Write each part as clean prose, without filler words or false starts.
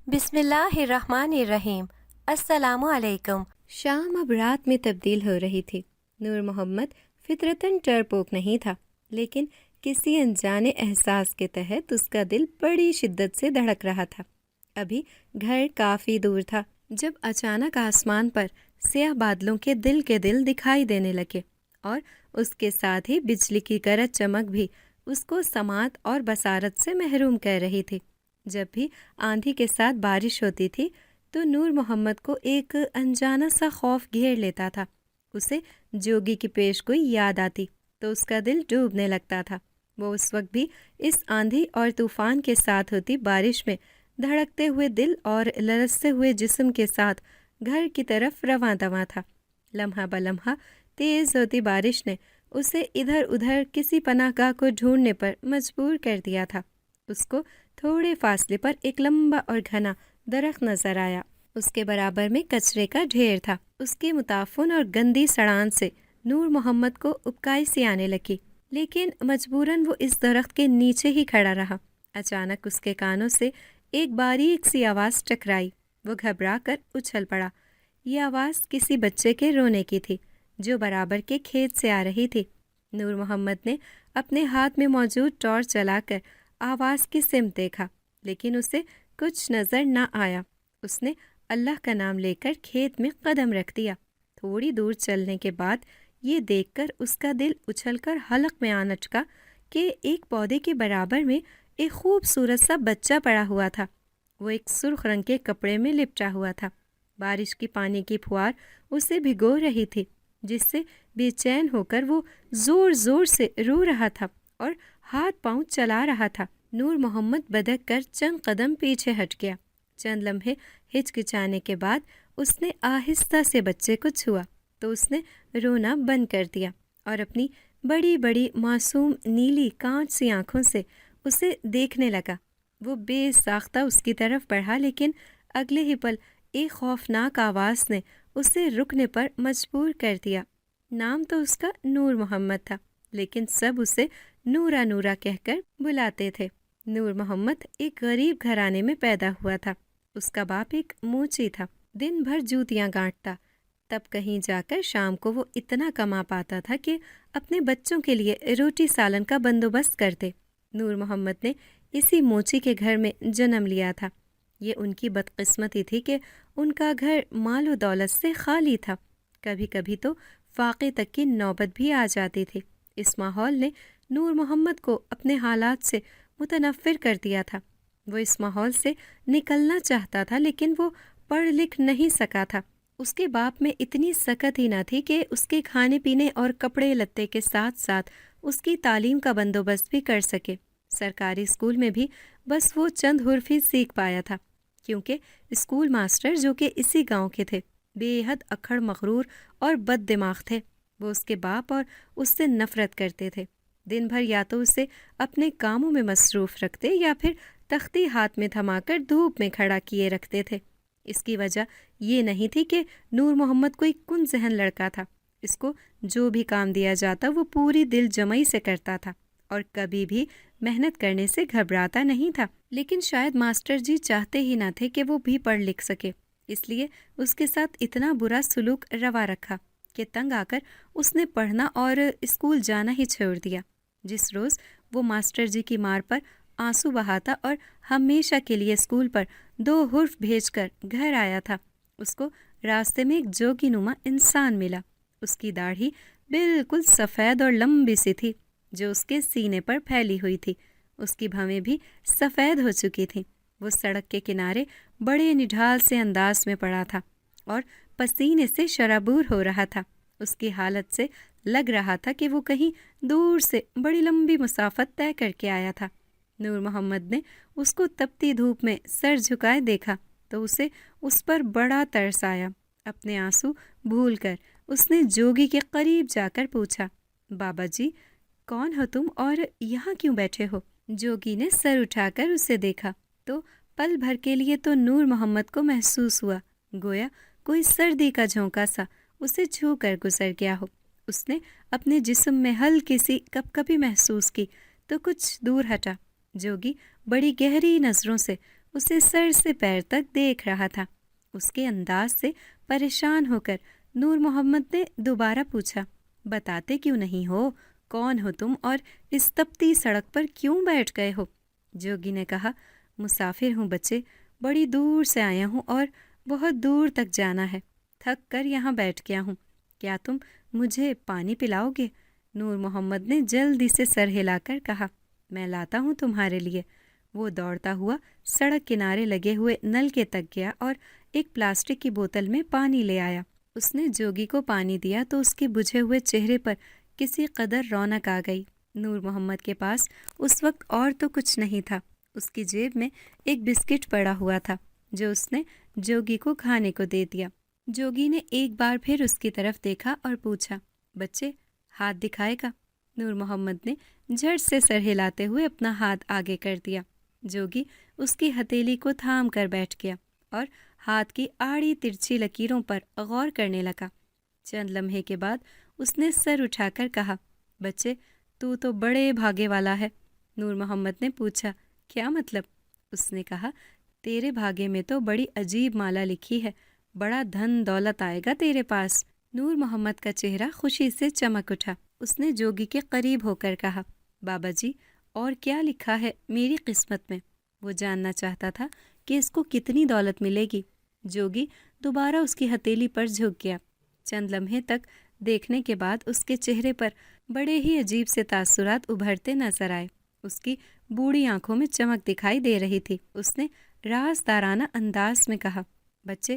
بسم اللہ الرحمن الرحیم۔ السلام علیکم۔ شام اب رات میں تبدیل ہو رہی تھی۔ نور محمد فطرتاً ڈرپوک نہیں تھا، لیکن کسی انجانے احساس کے تحت اس کا دل بڑی شدت سے دھڑک رہا تھا۔ ابھی گھر کافی دور تھا جب اچانک آسمان پر سیاہ بادلوں کے دل دکھائی دینے لگے، اور اس کے ساتھ ہی بجلی کی گرج چمک بھی اس کو سماعت اور بصارت سے محروم کر رہی تھی۔ جب بھی آندھی کے ساتھ بارش ہوتی تھی تو نور محمد کو ایک انجانا سا خوف گھیر لیتا تھا۔ اسے جوگی کی پیش گوئی یاد آتی تو اس کا دل ڈوبنے لگتا تھا۔ وہ اس وقت بھی اس آندھی اور طوفان کے ساتھ ہوتی بارش میں دھڑکتے ہوئے دل اور لرزتے ہوئے جسم کے ساتھ گھر کی طرف رواں دواں تھا۔ لمحہ بلمحہ تیز ہوتی بارش نے اسے ادھر ادھر کسی پناہ گاہ کو ڈھونڈنے پر مجبور کر دیا تھا۔ اس کو تھوڑے فاصلے پر ایک لمبا اور گھنا درخت نظر آیا۔ اس کے برابر میں کچرے کا ڈھیر تھا۔ اس کی متعفن اور گندی سڑان سے نور محمد کو ابکائی سی آنے لگی، لیکن مجبوراً وہ اس درخت کے نیچے ہی کھڑا رہا۔ اچانک اس کے کانوں سے ایک باریک سی آواز ٹکرائی۔ وہ گھبرا کر اچھل پڑا۔ یہ آواز کسی بچے کے رونے کی تھی جو برابر کے کھیت سے آ رہی تھی۔ نور محمد نے اپنے ہاتھ میں موجود ٹارچ چلا کر آواز کی سمت دیکھا، لیکن اسے کچھ نظر نہ آیا۔ اس نے اللہ کا نام لے کر کھیت میں قدم رکھ دیا۔ تھوڑی دور چلنے کے بعد یہ دیکھ کر اس کا دل اچھل کر حلق میں آ نچکا کہ ایک پودے کے برابر میں ایک خوبصورت سا بچہ پڑا ہوا تھا۔ وہ ایک سرخ رنگ کے کپڑے میں لپٹا ہوا تھا۔ بارش کی پانی کی پھوار اسے بھگو رہی تھی، جس سے بے چین ہو کر وہ زور زور سے رو رہا تھا اور ہاتھ پاؤں چلا رہا تھا۔ نور محمد بدک کر چند قدم پیچھے ہٹ گیا۔ چند لمحے ہچکچانے کے بعد اس نے آہستہ سے بچے کو چھوا تو اس نے رونا بند کر دیا اور اپنی بڑی بڑی معصوم نیلی کانچ سی آنکھوں سے اسے دیکھنے لگا۔ وہ بے ساختہ اس کی طرف بڑھا، لیکن اگلے ہی پل ایک خوفناک آواز نے اسے رکنے پر مجبور کر دیا۔ نام تو اس کا نور محمد تھا، لیکن سب اسے نورا نورا کہہ کر بلاتے تھے۔ نور محمد ایک غریب گھرانے میں پیدا ہوا تھا۔ اس کا باپ ایک موچی تھا، دن بھر جوتیاں گانٹتا، تب کہیں جا کر شام کو وہ اتنا کما پاتا تھا کہ اپنے بچوں کے لیے روٹی سالن کا بندوبست کرتے۔ نور محمد نے اسی موچی کے گھر میں جنم لیا تھا۔ یہ ان کی بدقسمتی تھی کہ ان کا گھر مال و دولت سے خالی تھا۔ کبھی کبھی تو فاقے تک کی نوبت بھی آ جاتی تھی۔ اس ماحول نے نور محمد کو اپنے حالات سے متنفر کر دیا تھا۔ وہ اس ماحول سے نکلنا چاہتا تھا، لیکن وہ پڑھ لکھ نہیں سکا تھا۔ اس کے باپ میں اتنی سکت ہی نہ تھی کہ اس کے کھانے پینے اور کپڑے لتے کے ساتھ ساتھ اس کی تعلیم کا بندوبست بھی کر سکے۔ سرکاری اسکول میں بھی بس وہ چند حرف ہی سیکھ پایا تھا، کیونکہ اسکول ماسٹر جو کہ اسی گاؤں کے تھے بے حد اکھڑ مغرور اور بد دماغ تھے۔ وہ اس کے باپ اور اس سے نفرت کرتے تھے۔ دن بھر یا تو اسے اپنے کاموں میں مصروف رکھتے یا پھر تختی ہاتھ میں تھما کر دھوپ میں کھڑا کیے رکھتے تھے۔ اس کی وجہ یہ نہیں تھی کہ نور محمد کوئی کن ذہن لڑکا تھا۔ اس کو جو بھی کام دیا جاتا وہ پوری دل جمعی سے کرتا تھا اور کبھی بھی محنت کرنے سے گھبراتا نہیں تھا۔ لیکن شاید ماسٹر جی چاہتے ہی نہ تھے کہ وہ بھی پڑھ لکھ سکے، اس لیے اس کے ساتھ اتنا برا سلوک روا رکھا کہ تنگ آ کر اس نے پڑھنا اور اسکول جانا ہی چھوڑ دیا۔ جس روز وہ ماسٹر جی کی مار پر آنسو بہاتا اور ہمیشہ کے لیے اسکول پر 2 حرف بھیج کر گھر آیا تھا، اس کو راستے میں ایک جوگی نما انسان ملا۔ اس کی داڑھی بالکل سفید اور لمبی سی تھی جو اس کے سینے پر پھیلی ہوئی تھی۔ اس کی بھویں بھی سفید ہو چکی تھیں۔ وہ سڑک کے کنارے بڑے نڈھال سے انداز میں پڑا تھا اور پسینے سے شرابور ہو رہا تھا۔ اس کی حالت سے لگ رہا تھا کہ وہ کہیں دور سے بڑی لمبی مسافت طے کر کے آیا تھا۔ نور محمد نے اس کو تپتی دھوپ میں سر جھکائے دیکھا تو اسے اس پر بڑا ترس آیا۔ اپنے آنسو بھول کر اس نے جوگی کے قریب جا کر پوچھا، بابا جی کون ہو تم اور یہاں کیوں بیٹھے ہو؟ جوگی نے سر اٹھا کر اسے دیکھا تو پل بھر کے لیے تو نور محمد کو محسوس ہوا گویا کوئی سردی کا جھونکا سا اسے چھو کر گزر گیا ہو۔ اس نے اپنے جسم میں ہلکی سی کپ کپی محسوس کی تو کچھ دور ہٹا۔ جوگی بڑی گہری نظروں سے اسے سر سے پیر تک دیکھ رہا تھا۔ اس کے انداز سے پریشان ہو کر نور محمد نے دوبارہ پوچھا، بتاتے کیوں نہیں ہو؟ کون ہو تم اور اس تپتی سڑک پر کیوں بیٹھ گئے ہو؟ جوگی نے کہا، مسافر ہوں بچے، بڑی دور سے آیا ہوں اور بہت دور تک جانا ہے، تھک کر یہاں بیٹھ گیا ہوں، کیا تم مجھے پانی پلاؤ گے؟ نور محمد نے جلدی سے سر ہلا کر کہا، میں لاتا ہوں تمہارے لیے۔ وہ دوڑتا ہوا سڑک کنارے لگے ہوئے نلکے تک گیا اور ایک پلاسٹک کی بوتل میں پانی لے آیا۔ اس نے جوگی کو پانی دیا تو اس کے بجھے ہوئے چہرے پر کسی قدر رونق آ گئی۔ نور محمد کے پاس اس وقت اور تو کچھ نہیں تھا۔ اس کی جیب میں ایک بسکٹ پڑا ہوا تھا جو اس نے جوگی کو کھانے کو دے دیا۔ جوگی نے ایک بار پھر اس کی طرف دیکھا اور پوچھا، بچے ہاتھ دکھائے گا؟ نور محمد نے جھٹ سے سر ہلاتے ہوئے اپنا ہاتھ آگے کر دیا۔ جوگی اس کی ہتھیلی کو تھام کر بیٹھ گیا اور ہاتھ کی آڑی ترچھی لکیروں پر غور کرنے لگا۔ چند لمحے کے بعد اس نے سر اٹھا کر کہا، بچے تو بڑے بھاگے والا ہے۔ نور محمد نے پوچھا، کیا مطلب؟ اس نے کہا، تیرے بھاگے میں تو بڑی عجیب مالا لکھی ہے، بڑا دھن دولت آئے گا تیرے پاس۔ نور محمد کا چہرہ خوشی سے چمک اٹھا۔ اس نے جوگی کے قریب ہو کر کہا، بابا جی اور کیا لکھا ہے میری قسمت میں؟ وہ جاننا چاہتا تھا کہ اس کو کتنی دولت ملے گی۔ جوگی دوبارہ اس کی ہتھیلی پر جھک گیا۔ چند لمحے تک دیکھنے کے بعد اس کے چہرے پر بڑے ہی عجیب سے تاثرات ابھرتے نظر آئے۔ اس کی بوڑھی آنکھوں میں چمک دکھائی دے رہی تھی۔ اس نے رازدارانہ انداز میں کہا، بچے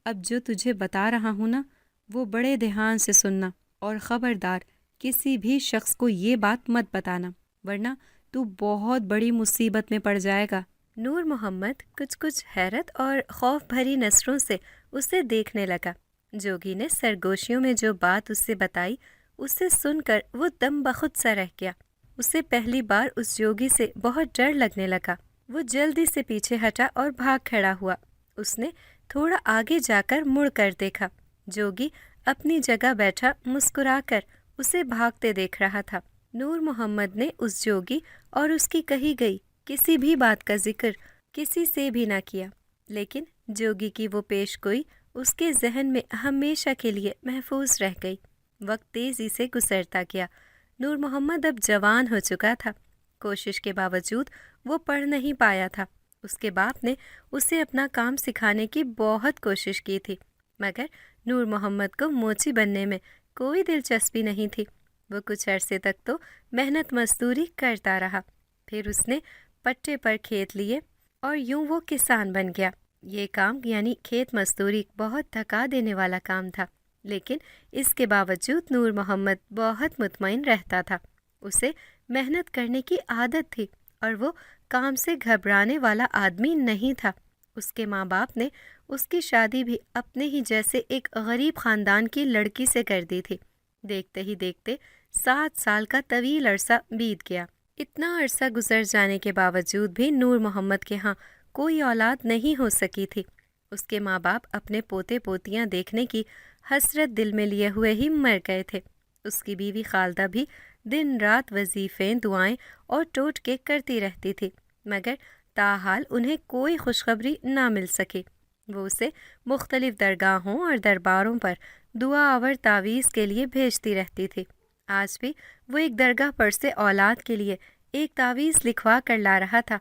اب جو تجھے بتا رہا ہوں نا، وہ بڑے دھیان سے سننا اور خبردار کسی بھی شخص کو یہ بات مت بتانا، ورنہ تو بہت بڑی مصیبت میں پڑ جائے گا۔ نور محمد کچھ حیرت اور خوف بھری نظروں سے اسے دیکھنے لگا۔ جوگی نے سرگوشیوں میں جو بات اسے بتائی، اسے سن کر وہ دم بخود سا رہ گیا۔ اسے پہلی بار اس جوگی سے بہت ڈر لگنے لگا۔ وہ جلدی سے پیچھے ہٹا اور بھاگ کھڑا ہوا۔ اس نے تھوڑا آگے جا کر مڑ کر دیکھا۔ جوگی اپنی جگہ بیٹھا مسکرا کر اسے بھاگتے دیکھ رہا تھا۔ نور محمد نے اس جوگی اور اس کی کہی گئی کسی بھی بات کا ذکر کسی سے بھی نہ کیا، لیکن جوگی کی وہ پیش گوئی اس کے ذہن میں ہمیشہ کے لیے محفوظ رہ گئی۔ وقت تیزی سے گزرتا گیا۔ نور محمد اب جوان ہو چکا تھا۔ کوشش کے باوجود وہ پڑھ نہیں پایا تھا۔ اس کے باپ نے اسے اپنا کام سکھانے کی بہت کوشش کی تھی، مگر نور محمد کو موچی بننے میں کوئی دلچسپی نہیں تھی۔ وہ کچھ عرصے تک تو محنت مزدوری کرتا رہا، پھر اس نے پٹے پر کھیت لیے اور یوں وہ کسان بن گیا۔ یہ کام یعنی کھیت مزدوری بہت تھکا دینے والا کام تھا، لیکن اس کے باوجود نور محمد بہت مطمئن رہتا تھا۔ اسے محنت کرنے کی عادت تھی اور وہ کام سے گھبرانے والا آدمی نہیں تھا۔ اس کے ماں باپ نے اس کی شادی بھی اپنے ہی جیسے ایک غریب خاندان کی لڑکی سے کر دی تھی۔ دیکھتے ہی دیکھتے 7 سال کا طویل عرصہ بیت گیا۔ اتنا عرصہ گزر جانے کے باوجود بھی نور محمد کے ہاں کوئی اولاد نہیں ہو سکی تھی۔ اس کے ماں باپ اپنے پوتے پوتیاں دیکھنے کی حسرت دل میں لیے ہوئے ہی مر گئے تھے۔ اس کی بیوی خالدہ بھی دن رات وظیفے، دعائیں اور ٹوٹکے کرتی رہتی تھی، مگر تاحال انہیں کوئی خوشخبری نہ مل سکی۔ وہ اسے مختلف درگاہوں اور درباروں پر دعا آور تعویذ کے لیے بھیجتی رہتی تھی۔ آج بھی وہ ایک درگاہ پر سے اولاد کے لیے ایک تعویذ لکھوا کر لا رہا تھا۔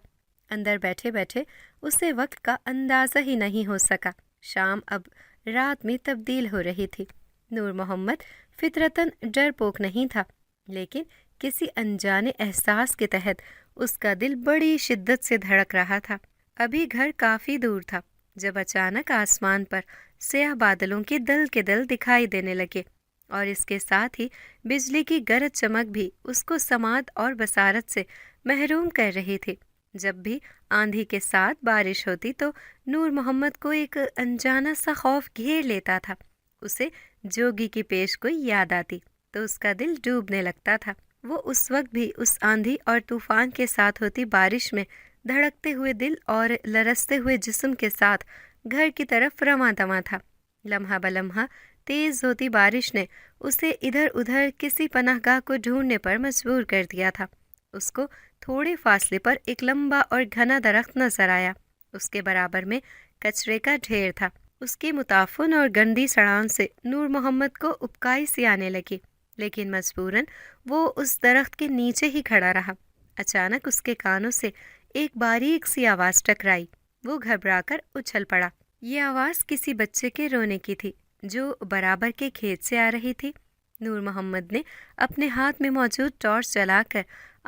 اندر بیٹھے بیٹھے اسے وقت کا اندازہ ہی نہیں ہو سکا۔ شام اب رات میں تبدیل ہو رہی تھی۔ نور محمد فطرتاً ڈرپوک نہیں تھا، لیکن کسی انجانے احساس کے تحت اس کا دل بڑی شدت سے دھڑک رہا تھا۔ ابھی گھر کافی دور تھا جب اچانک آسمان پر سیاہ بادلوں کے دل کے دل دکھائی دینے لگے، اور اس کے ساتھ ہی بجلی کی گرج چمک بھی اس کو سماعت اور بصارت سے محروم کر رہی تھی۔ جب بھی آندھی کے ساتھ بارش ہوتی تو نور محمد کو ایک انجانا سا خوف گھیر لیتا تھا۔ اسے جوگی کی پیش گوئی یاد آتی تو اس کا دل ڈوبنے لگتا تھا۔ وہ اس وقت بھی اس آندھی اور طوفان کے ساتھ ہوتی بارش میں دھڑکتے ہوئے دل اور لرزتے ہوئے جسم کے ساتھ گھر کی طرف رواں دواں تھا۔ لمحہ بلمحہ تیز ہوتی بارش نے اسے ادھر ادھر کسی پناہ گاہ کو ڈھونڈنے پر مجبور کر دیا تھا۔ اس کو تھوڑے فاصلے پر ایک لمبا اور گھنا درخت نظر آیا۔ اس کے برابر میں کچرے کا ڈھیر تھا۔ اس کی متعفن اور گندی سڑان سے نور محمد کو ابکائی سی آنے لگی، لیکن مجبوراً وہ اس درخت کے نیچے ہی کھڑا رہا۔ اچانک اس کے کانوں سے ایک باریک سی آواز ٹکرائی۔ وہ گھبرا کر اچھل پڑا۔ یہ آواز کسی بچے کے رونے کی تھی جو برابر کے کھیت سے آ رہی تھی۔ نور محمد نے اپنے ہاتھ میں موجود ٹارچ جلا کر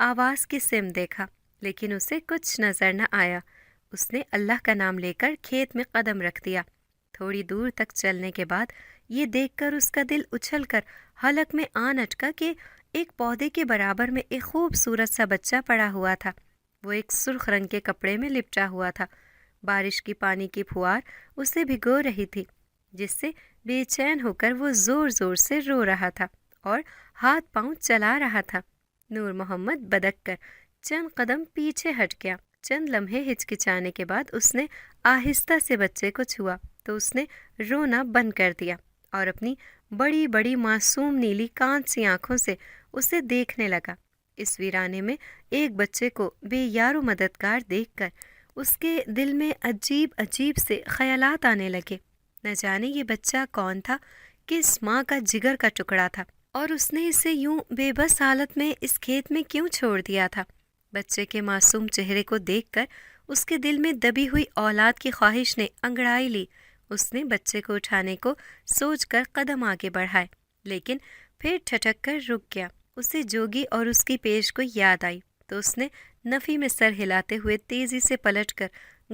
آواز کی سمت دیکھا، لیکن اسے کچھ نظر نہ آیا۔ اس نے اللہ کا نام لے کر کھیت میں قدم رکھ دیا۔ تھوڑی دور تک چلنے کے بعد یہ دیکھ کر اس کا دل اچھل کر حلق میں آن اٹکا کہ ایک پودے کے برابر میں ایک خوبصورت سا بچہ پڑا ہوا تھا۔ وہ ایک سرخ رنگ کے کپڑے میں لپٹا ہوا تھا۔ بارش کی پانی کی پھوار اسے بھگو رہی تھی، جس سے بے چین ہو کر وہ زور زور سے رو رہا تھا اور ہاتھ پاؤں چلا رہا تھا۔ نور محمد بدک کر چند قدم پیچھے ہٹ گیا۔ چند لمحے ہچکچانے کے بعد اس نے آہستہ سے بچے کو چھوا تو اس نے رونا بند کر دیا اور اپنی بڑی بڑی معصوم نیلی کانچ سی آنکھوں سے اسے دیکھنے لگا۔ اس ویرانے میں ایک بچے کو بے یار و مددگار دیکھ کر اس کے دل میں عجیب عجیب سے خیالات آنے لگے۔ نہ جانے یہ بچہ کون تھا، کس ماں کا جگر کا ٹکڑا تھا، اور اس نے اسے یوں بے بس حالت میں اس کھیت میں کیوں چھوڑ دیا تھا۔ بچے کے معصوم چہرے کو دیکھ کر اس کے دل میں دبی ہوئی اولاد کی خواہش نے انگڑائی لی۔ اس نے بچے کو اٹھانے کو سوچ کر قدم آگے بڑھائے، لیکن پھر ٹھٹک کر رک گیا۔ اسے جوگی اور اس کی پیش کو یاد آئی تو اس نے نفی میں سر ہلاتے ہوئے تیزی سے پلٹ کر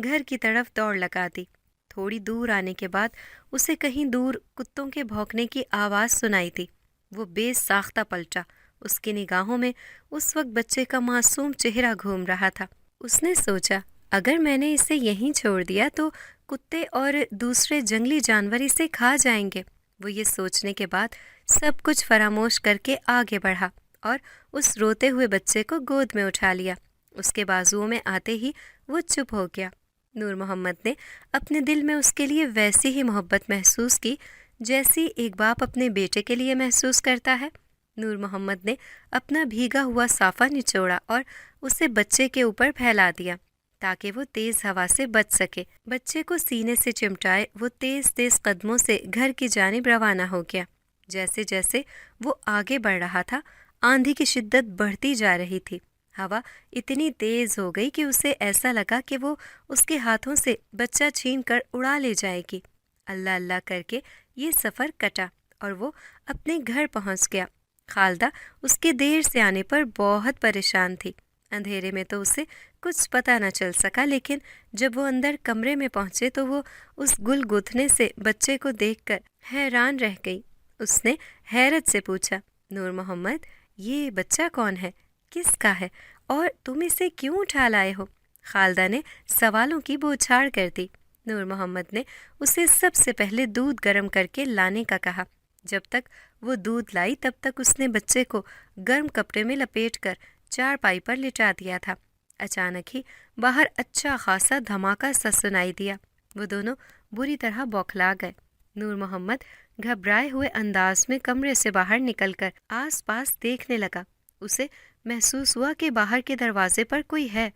گھر کی طرف دوڑ لگا دی۔ تھوڑی دور آنے کے بعد اسے کہیں دور کتوں کے بھونکنے کی آواز سنائی دی۔ وہ بے ساختہ پلٹا۔ اس کی نگاہوں میں اس وقت بچے کا معصوم چہرہ گھوم رہا تھا۔ اس نے سوچا، اگر میں نے اسے یہیں چھوڑ دیا تو کتے اور دوسرے جنگلی جانور اسے کھا جائیں گے۔ وہ یہ سوچنے کے بعد سب کچھ فراموش کر کے آگے بڑھا اور اس روتے ہوئے بچے کو گود میں اٹھا لیا۔ اس کے بازوؤں میں آتے ہی وہ چپ ہو گیا۔ نور محمد نے اپنے دل میں اس کے لیے ویسی ہی محبت محسوس کی جیسی ایک باپ اپنے بیٹے کے لیے محسوس کرتا ہے۔ نور محمد نے اپنا بھیگا ہوا صافہ نچوڑا اور اسے بچے کے اوپر پھیلا دیا تاکہ وہ تیز ہوا سے بچ سکے۔ بچے کو سینے سے چمٹائے وہ تیز تیز قدموں سے گھر کی جانب روانہ ہو گیا۔ جیسے جیسے وہ آگے بڑھ رہا تھا، آندھی کی شدت بڑھتی جا رہی تھی۔ ہوا اتنی تیز ہو گئی کہ اسے ایسا لگا کہ وہ اس کے ہاتھوں سے بچہ چھین کر اڑا لے جائے گی۔ اللہ اللہ کر کے یہ سفر کٹا اور وہ اپنے گھر پہنچ گیا۔ خالدہ اس کے دیر سے آنے پر بہت پریشان تھی۔ اندھیرے میں تو اسے کچھ پتہ نہ چل سکا، لیکن جب وہ اندر کمرے میں پہنچے تو وہ اس گل گتھنے سے بچے کو دیکھ کر حیران رہ گئی۔ اس نے حیرت سے پوچھا، نور محمد، یہ بچہ کون ہے؟ کس کا ہے؟ اور تم اسے کیوں اٹھا لائے ہو؟ خالدہ نے سوالوں کی بوچھاڑ کر دی۔ نور محمد نے اسے سب سے پہلے دودھ گرم کر کے لانے کا کہا۔ جب تک وہ دودھ لائی تب تک اس نے بچے کو گرم کپڑے میں لپیٹ کر چارپائی پر لٹا دیا تھا۔ اچانک ہی باہر اچھا خاصا دھماکہ سا سنائی دیا۔ وہ دونوں بری طرح بوکھلا گئے۔ نور محمد گھبرائے ہوئے انداز میں کمرے سے باہر نکل کر آس پاس دیکھنے لگا۔ اسے محسوس ہوا کہ باہر کے دروازے پر کوئی ہے۔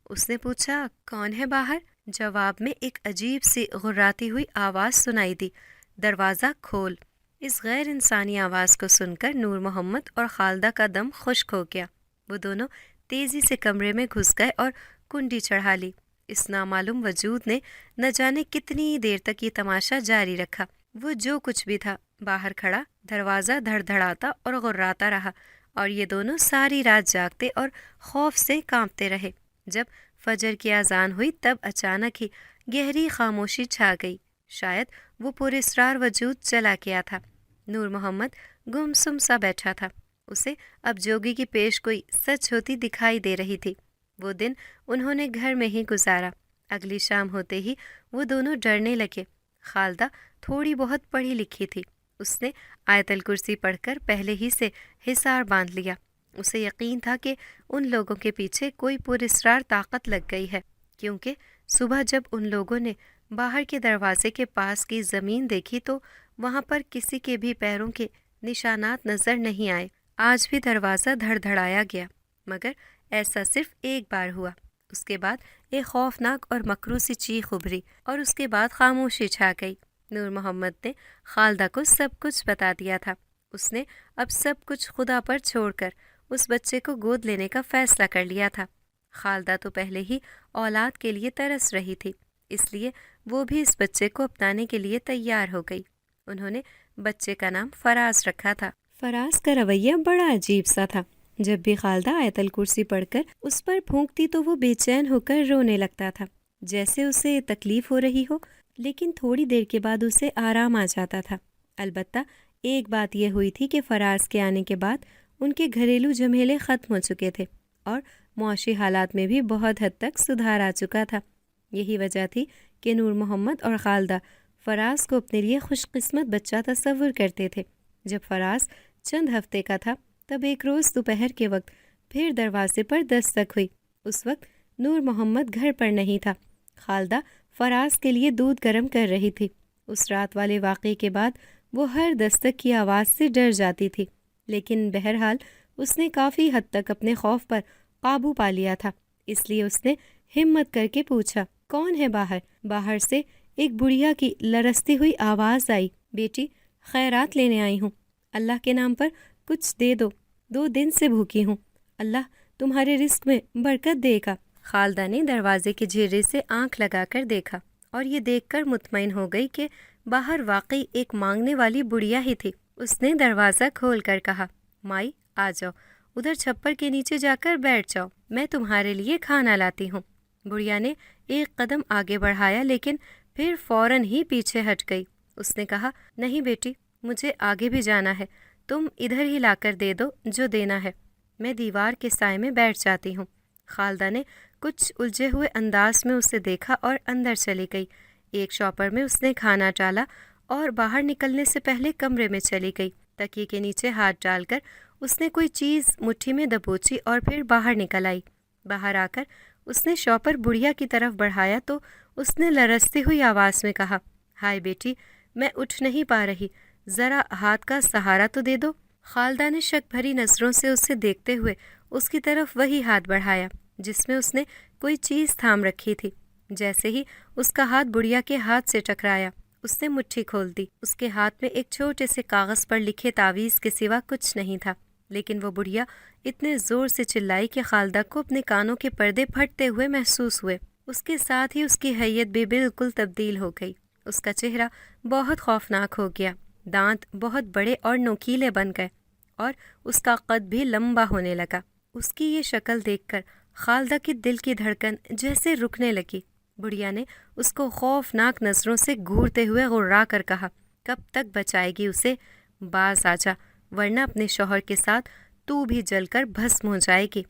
اس نے پوچھا، کون ہے باہر؟ جواب میں ایک عجیب سی غراتی ہوئی آواز سنائی دی، دروازہ کھول۔ اس غیر انسانی آواز کو سن کر نور محمد اور خالدہ کا دم خشک ہو گیا۔ وہ دونوں تیزی سے کمرے میں گھس گئے اور کنڈی چڑھا لی۔ اس نامعلوم وجود نے نہ جانے کتنی دیر تک یہ تماشا جاری رکھا۔ وہ جو کچھ بھی تھا باہر کھڑا دروازہ دھڑ دھڑاتا اور غراتا رہا، اور یہ دونوں ساری رات جاگتے اور خوف سے کانپتے رہے۔ جب فجر کی اذان ہوئی تب اچانک ہی گہری خاموشی چھا گئی۔ شاید وہ پراسرار وجود چلا گیا تھا۔ نور محمد گمسم سا بیٹھا تھا۔ اسے اب جوگی کی پیش کوئی سچ ہوتی دکھائی دے رہی تھی۔ وہ دن انہوں نے گھر میں ہی گزارا۔ اگلی شام ہوتے ہی وہ دونوں ڈرنے لگے۔ خالدہ تھوڑی بہت پڑھی لکھی تھی۔ اس نے آیت الکرسی پڑھ کر پہلے ہی سے حصار باندھ لیا۔ اسے یقین تھا کہ ان لوگوں کے پیچھے کوئی پراسرار طاقت لگ گئی ہے، کیونکہ صبح جب ان لوگوں نے باہر کے دروازے کے پاس کی زمین دیکھی تو وہاں پر کسی کے بھی پیروں کے نشانات نظر نہیں آئے۔ آج بھی دروازہ دھڑ دھڑایا گیا، مگر ایسا صرف ایک بار ہوا۔ اس کے بعد ایک خوفناک اور مکروہ سی چیخ ابھری اور اس کے بعد خاموشی چھا گئی۔ نور محمد نے خالدہ کو سب کچھ بتا دیا تھا۔ اس نے اب سب کچھ خدا پر چھوڑ کر اس بچے کو گود لینے کا فیصلہ کر لیا تھا۔ خالدہ تو پہلے ہی اولاد کے لیے ترس رہی تھی، اس لیے وہ بھی اس بچے کو اپنانے کے لیے تیار ہو گئی۔ انہوں نے بچے کا نام فراز رکھا تھا۔ فراز کا رویہ بڑا عجیب سا تھا۔ جب بھی خالدہ آیت الکرسی پڑھ کر اس پر پھونکتی تو وہ بے چین ہو کر رونے لگتا تھا، جیسے اسے تکلیف ہو رہی ہو، لیکن تھوڑی دیر کے بعد اسے آرام آ جاتا تھا۔ البتہ ایک بات یہ ہوئی تھی کہ فراز کے آنے کے بعد ان کے گھریلو جھمیلے ختم ہو چکے تھے اور معاشی حالات میں بھی بہت حد تک سدھار آ چکا تھا۔ یہی وجہ تھی کہ نور محمد اور خالدہ فراز کو اپنے لیے خوش قسمت بچہ تصور کرتے تھے۔ جب فراز چند ہفتے کا تھا تب ایک روز دوپہر کے وقت پھر دروازے پر دستک ہوئی۔ اس وقت نور محمد گھر پر نہیں تھا۔ خالدہ فراز کے لیے دودھ گرم کر رہی تھی۔ اس رات والے واقعے کے بعد وہ ہر دستک کی آواز سے ڈر جاتی تھی، لیکن بہرحال اس نے کافی حد تک اپنے خوف پر قابو پا لیا تھا، اس لیے اس نے ہمت کر کے پوچھا، کون ہے باہر؟ باہر سے ایک بڑھیا کی لرزتی ہوئی آواز آئی، بیٹی خیرات لینے آئی ہوں، اللہ کے نام پر کچھ دے دو، 2 دن سے بھوکی ہوں، اللہ تمہارے رزق میں برکت دے گا۔ خالدہ نے دروازے کے جھرے سے آنکھ لگا کر دیکھا اور یہ دیکھ کر مطمئن ہو گئی کہ باہر واقعی ایک مانگنے والی بڑھیا ہی تھی۔ اس نے دروازہ کھول کر کہا، مائی آ جاؤ، ادھر چھپر کے نیچے جا کر بیٹھ جاؤ، میں تمہارے لیے کھانا لاتی ہوں۔ بڑھیا نے ایک قدم آگے بڑھایا لیکن پھر فوراً ہی پیچھے ہٹ گئی۔ اس نے کہا، نہیں بیٹی، مجھے آگے بھی جانا ہے، تم ادھر ہی لا کر دے دو جو دینا ہے، میں دیوار کے سائے میں بیٹھ جاتی ہوں۔ خالدہ نے کچھ الجھے ہوئے انداز میں اسے دیکھا اور اندر چلی گئی۔ ایک شاپر میں اس نے کھانا ڈالا اور باہر نکلنے سے پہلے کمرے میں چلی گئی۔ تکیے کے نیچے ہاتھ ڈال کر اس نے کوئی چیز مٹھی میں دبوچی اور پھر باہر نکل آئی۔ باہر آ کر اس نے شاپر بڑھیا کی طرف بڑھایا تو اس نے لرزتی ہوئی آواز میں کہا، ہائے بیٹی، میں اٹھ نہیں پا رہی، ذرا ہاتھ کا سہارا تو دے دو۔ خالدہ نے شک بھری نظروں سے اسے دیکھتے ہوئے اس کی طرف وہی ہاتھ بڑھایا جس میں اس نے کوئی چیز تھام رکھی تھی۔ جیسے ہی اس کا ہاتھ بڑھیا کے ہاتھ سے ٹکرایا، اس نے مٹھی کھول دی۔ اس کے ہاتھ میں ایک چھوٹے سے کاغذ پر لکھے تعویذ کے سوا کچھ نہیں تھا، لیکن وہ بڑھیا اتنے زور سے چلائی کہ خالدہ کو اپنے کانوں کے پردے پھٹتے ہوئے محسوس ہوئے۔ اس کے ساتھ ہی اس کی حیت بھی بالکل تبدیل ہو گئی۔ اس کا چہرہ بہت خوفناک ہو گیا، دانت بہت بڑے اور نوکیلے بن گئے اور اس کا قد بھی لمبا ہونے لگا۔ اس کی یہ شکل دیکھ کر خالدہ کے دل کی دھڑکن جیسے رکنے لگی۔ بڑھیا نے اس کو خوفناک نظروں سے گھورتے ہوئے غرا کر کہا، کب تک بچائے گی اسے؟ باز آ جا، ورنہ اپنے شوہر کے ساتھ تو بھی جل کر بھسم ہو جائے گی۔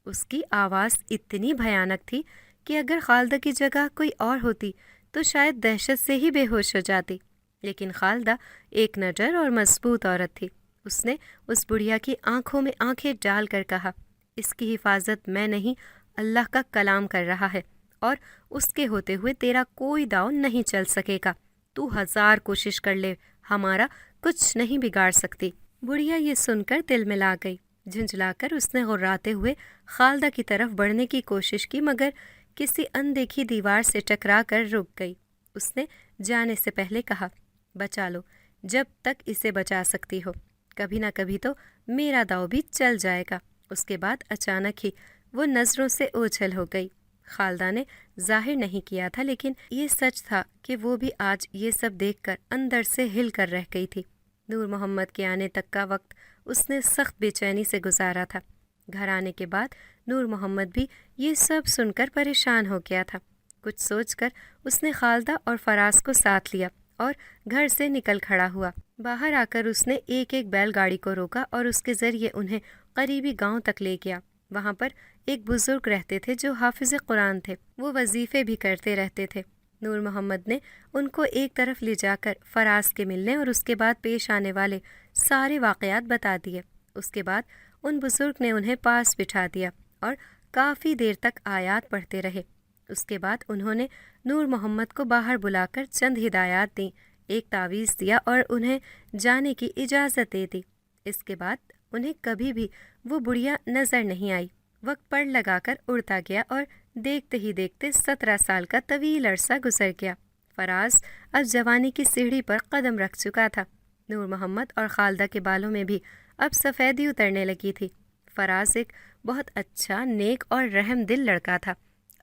اس کی آواز اتنی بھیانک تھی کہ اگر خالدہ کی جگہ کوئی اور ہوتی تو شاید دہشت سے ہی بے ہوش ہو جاتی، لیکن خالدہ ایک نڈر اور مضبوط عورت تھی۔ اس نے اس بڑھیا کی آنکھوں میں آنکھیں ڈال کر کہا، اس کی حفاظت میں نہیں، اللہ کا کلام کر رہا ہے، اور اس کے ہوتے ہوئے تیرا کوئی داؤ نہیں چل سکے گا، تو 1000 کوشش کر لے، ہمارا کچھ نہیں بگاڑ سکتی۔ بڑھیا یہ سن کر دل میں لا گئی۔ جھنجھلا کر اس نے غراتے ہوئے خالدہ کی طرف بڑھنے کی کوشش کی، مگر کسی اندیکھی دیوار سے ٹکرا کر رک گئی۔ اس نے جانے سے پہلے کہا، بچا لو جب تک اسے بچا سکتی ہو، کبھی نہ کبھی تو میرا داؤ بھی چل جائے گا۔ اس کے بعد اچانک ہی وہ نظروں سے اوجھل ہو گئی۔ خالدہ نے ظاہر نہیں کیا تھا، لیکن یہ سچ تھا کہ وہ بھی آج یہ سب دیکھ کر اندر سے ہل کر رہ گئی تھی۔ نور محمد کے آنے تک کا وقت اس نے سخت بے چینی سے گزارا تھا۔ گھر آنے کے بعد نور محمد بھی یہ سب سن کر پریشان ہو گیا تھا۔ کچھ سوچ کر اس نے خالدہ اور فراز کو ساتھ لیا اور گھر سے نکل کھڑا ہوا۔ باہر آ کر اس نے ایک ایک بیل گاڑی کو روکا اور اس کے ذریعے انہیں قریبی گاؤں تک لے گیا۔ وہاں پر ایک بزرگ رہتے تھے جو حافظ قرآن تھے، وہ وظیفے بھی کرتے رہتے تھے۔ نور محمد نے ان کو ایک طرف لے جا کر فراز کے ملنے اور اس کے بعد پیش آنے والے سارے واقعات بتا دیے۔ اس کے بعد ان بزرگ نے انہیں پاس بٹھا دیا اور کافی دیر تک آیات پڑھتے رہے۔ اس کے بعد انہوں نے نور محمد کو باہر بلا کر چند ہدایات دیں، ایک تعویذ دیا اور انہیں جانے کی اجازت دے دی۔ اس کے بعد انہیں کبھی بھی وہ بڑھیا نظر نہیں آئی۔ وقت پڑ لگا کر اڑتا گیا اور دیکھتے ہی دیکھتے 17 سال کا طویل عرصہ گزر گیا۔ فراز اب جوانی کی سیڑھی پر قدم رکھ چکا تھا۔ نور محمد اور خالدہ کے بالوں میں بھی اب سفیدی اترنے لگی تھی۔ فراز ایک بہت اچھا، نیک اور رحم دل لڑکا تھا۔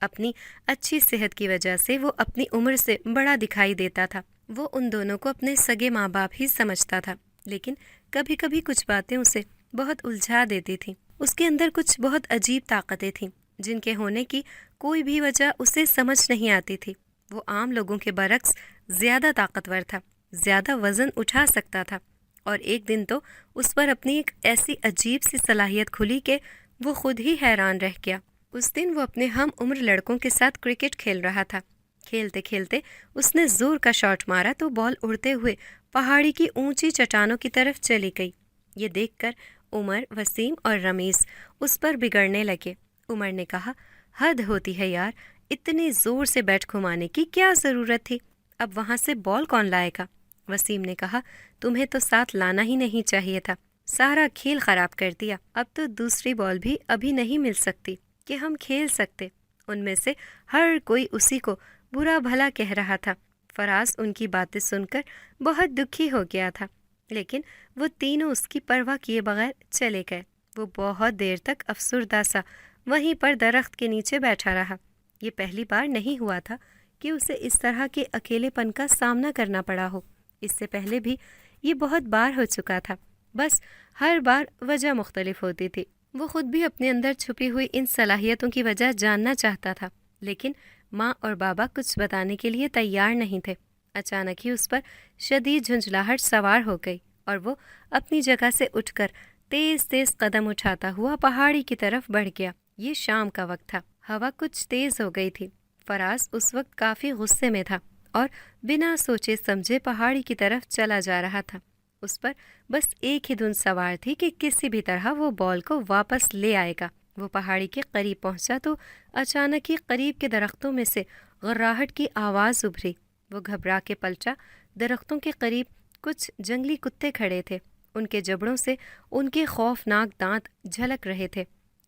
اپنی اچھی صحت کی وجہ سے وہ اپنی عمر سے بڑا دکھائی دیتا تھا۔ وہ ان دونوں کو اپنے سگے ماں باپ ہی سمجھتا تھا، لیکن کبھی کبھی کچھ باتیں اسے بہت الجھا دیتی تھیں۔ اس کے اندر کچھ بہت عجیب طاقتیں تھیں جن کے ہونے کی کوئی بھی وجہ اسے سمجھ نہیں آتی تھی۔ وہ عام لوگوں کے برعکس زیادہ طاقتور تھا، زیادہ وزن اٹھا سکتا تھا، اور ایک دن تو اس پر اپنی ایک ایسی عجیب سی صلاحیت کھلی کہ وہ خود ہی حیران رہ گیا۔ اس دن وہ اپنے ہم عمر لڑکوں کے ساتھ کرکٹ کھیل رہا تھا۔ کھیلتے کھیلتے اس نے زور کا شاٹ مارا تو بال اڑتے ہوئے پہاڑی کی اونچی چٹانوں کی طرف چلی گئی۔ یہ دیکھ کر عمر، وسیم اور رمیز اس پر بگڑنے لگے۔ عمر نے کہا، حد ہوتی ہے یار، اتنی زور سے بیٹ گھمانے کی کیا ضرورت تھی؟ اب وہاں سے بال کون لائے گا؟ وسیم نے کہا، تمہیں تو ساتھ لانا ہی نہیں چاہیے تھا، سارا کھیل خراب کر دیا۔ اب تو دوسری بال بھی ابھی نہیں مل سکتی کہ ہم کھیل سکتے۔ ان میں سے ہر کوئی اسی کو برا بھلا کہہ رہا تھا۔ فراز ان کی باتیں سن کر بہت دکھی ہو گیا تھا، لیکن وہ تینوں اس کی پرواہ کیے بغیر چلے گئے۔ وہ بہت دیر تک افسردہ سا وہیں پر درخت کے نیچے بیٹھا رہا۔ یہ پہلی بار نہیں ہوا تھا کہ اسے اس طرح کے اکیلے پن کا سامنا کرنا پڑا ہو۔ اس سے پہلے بھی یہ بہت بار ہو چکا تھا، بس ہر بار وجہ مختلف ہوتی تھی۔ وہ خود بھی اپنے اندر چھپی ہوئی ان صلاحیتوں کی وجہ جاننا چاہتا تھا، لیکن ماں اور بابا کچھ بتانے کے لیے تیار نہیں تھے۔ اچانک ہی اس پر شدید جھنجھلاہٹ سوار ہو گئی اور وہ اپنی جگہ سے اٹھ کر تیز تیز قدم اٹھاتا ہوا پہاڑی کی طرف بڑھ گیا۔ یہ شام کا وقت تھا، ہوا کچھ تیز ہو گئی تھی۔ فراز اس وقت کافی غصے میں تھا اور بنا سوچے سمجھے پہاڑی کی طرف چلا جا رہا تھا۔ اس پر بس ایک ہی دھن سوار تھی کہ کسی بھی طرح وہ بال کو واپس لے آئے گا۔ وہ پہاڑی کے قریب پہنچا تو اچانک ہی قریب کے درختوں میں سے غراہٹ کی آواز ابھری۔ وہ گھبرا کے پلٹا۔ درختوں کے قریب کچھ جنگلی کتے کھڑے تھے۔ ان کے جبڑوں سے ان کے خوفناک دانت جھلک رہے تھے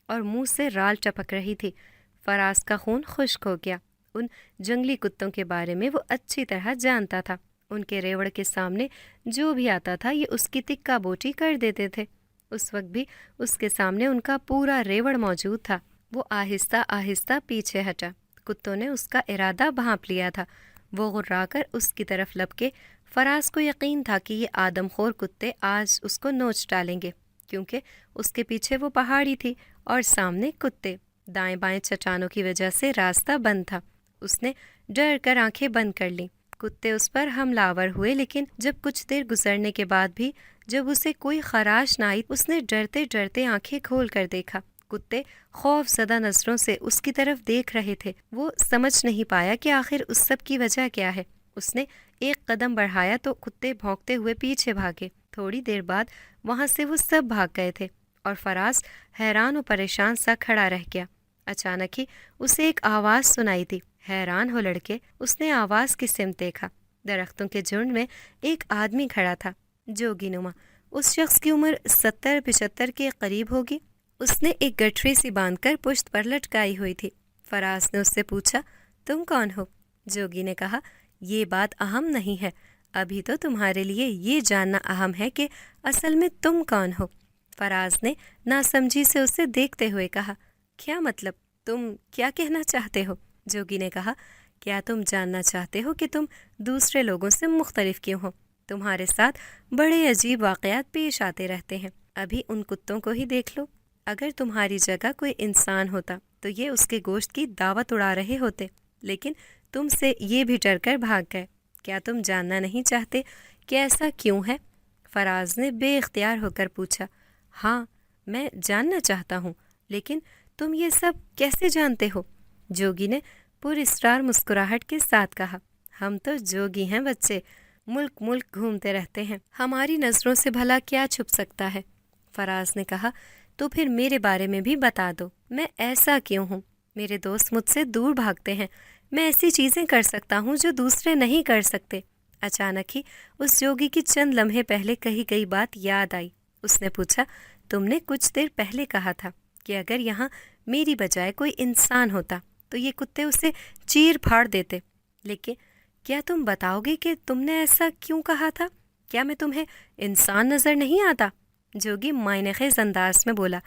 اور منہ سے رال ٹپک رہی تھی۔ فراز کا خون خشک ہو گیا۔ ان جنگلی کتوں کے بارے میں وہ اچھی طرح جانتا تھا۔ ان کے ریوڑ کے سامنے جو بھی آتا تھا یہ اس کی تکہ بوٹی کر دیتے تھے۔ اس وقت بھی اس کے سامنے ان کا پورا ریوڑ موجود تھا۔ وہ آہستہ آہستہ پیچھے ہٹا۔ کتوں نے اس کا ارادہ بھانپ لیا تھا۔ وہ غرا کر اس کی طرف لپکے۔ فراز کو یقین تھا کہ یہ آدم خور کتے آج اس کو نوچ ڈالیں گے، کیونکہ اس کے پیچھے وہ پہاڑی تھی اور سامنے کتے۔ دائیں بائیں چٹانوں کی وجہ سے راستہ بند تھا۔ اس نے ڈر کر آنکھیں بند کر لیں۔ کتے اس پر حملہ آور ہوئے، لیکن جب کچھ دیر گزرنے کے بعد بھی جب اسے کوئی خراش نہ آئی، اس نے ڈرتے ڈرتے آنکھیں کھول کر دیکھا۔ کتے خوف زدہ نظروں سے اس کی طرف دیکھ رہے تھے۔ وہ سمجھ نہیں پایا کہ آخر اس سب کی وجہ کیا ہے۔ اس نے ایک قدم بڑھایا تو کتے بھونکتے ہوئے پیچھے بھاگے۔ تھوڑی دیر بعد وہاں سے وہ سب بھاگ گئے تھے اور فراز حیران و پریشان سا کھڑا رہ گیا۔ اچانک ہی اسے ایک آواز سنائی دی۔ حیران ہو لڑکے، اس نے آواز کی سمت دیکھا۔ درختوں کے جھنڈ میں ایک آدمی کھڑا تھا، جوگی نما۔ اس شخص کی عمر 70-75 کے قریب ہوگی۔ اس نے ایک گٹھری سی باندھ کر پشت پر لٹکائی ہوئی تھی۔ فراز نے اس سے پوچھا، تم کون ہو؟ جوگی نے کہا، یہ بات اہم نہیں ہے، ابھی تو تمہارے لیے یہ جاننا اہم ہے کہ اصل میں تم کون ہو۔ فراز نے ناسمجھی سے اسے دیکھتے ہوئے کہا، کیا مطلب؟ تم کیا کہنا چاہتے ہو؟ جوگی نے کہا، کیا تم جاننا چاہتے ہو کہ تم دوسرے لوگوں سے مختلف کیوں ہو؟ تمہارے ساتھ بڑے عجیب واقعات پیش آتے رہتے ہیں۔ ابھی ان کتوں کو ہی دیکھ لو۔ اگر تمہاری جگہ کوئی انسان ہوتا تو یہ اس کے گوشت کی دعوت اڑا رہے ہوتے، لیکن تم سے یہ بھی ڈر کر بھاگ گئے۔ کیا تم جاننا نہیں چاہتے کہ ایسا کیوں ہے؟ فراز نے بے اختیار ہو کر پوچھا۔ ہاں، میں جاننا چاہتا ہوں، لیکن تم یہ سب کیسے جانتے ہو؟ جوگی نے پر اسرار مسکراہٹ کے ساتھ کہا، ہم تو جوگی ہیں بچے، ملک ملک گھومتے رہتے ہیں، ہماری نظروں سے بھلا کیا چھپ سکتا ہے؟ فراز نے کہا، تو پھر میرے بارے میں بھی بتا دو، میں ایسا کیوں ہوں؟ میرے دوست مجھ سے دور بھاگتے ہیں، میں ایسی چیزیں کر سکتا ہوں جو دوسرے نہیں کر سکتے۔ اچانک ہی اس جوگی کی چند لمحے پہلے کہی گئی بات یاد آئی۔ اس نے پوچھا، تم نے کچھ دیر پہلے کہا تھا کہ اگر یہاں میری بجائے کوئی انسان ہوتا تو یہ کتے اسے چیر پھاڑ دیتے، لیکن کیا تم بتاؤ گے کہ تم نے ایسا کیوں کہا تھا؟ کیا میں تمہیں انسان نظر نہیں آتا؟ جوگی معنی خیز انداز میں بولا۔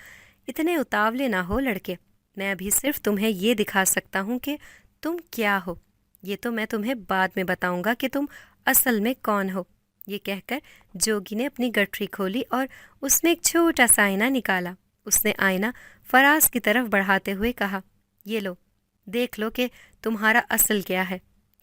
اتنے اتاولے نہ ہو لڑکے، میں ابھی صرف تمہیں یہ دکھا سکتا ہوں کہ تم کیا ہو، یہ تو میں تمہیں بعد میں بتاؤں گا کہ تم اصل میں کون ہو۔ یہ کہہ کر جوگی نے اپنی گٹھری کھولی اور اس میں ایک چھوٹا سا آئینہ نکالا۔ اس نے آئینہ فراز کی طرف بڑھاتے ہوئے کہا، یہ لو، دیکھ لو کہ تمہارا اصل کیا ہے۔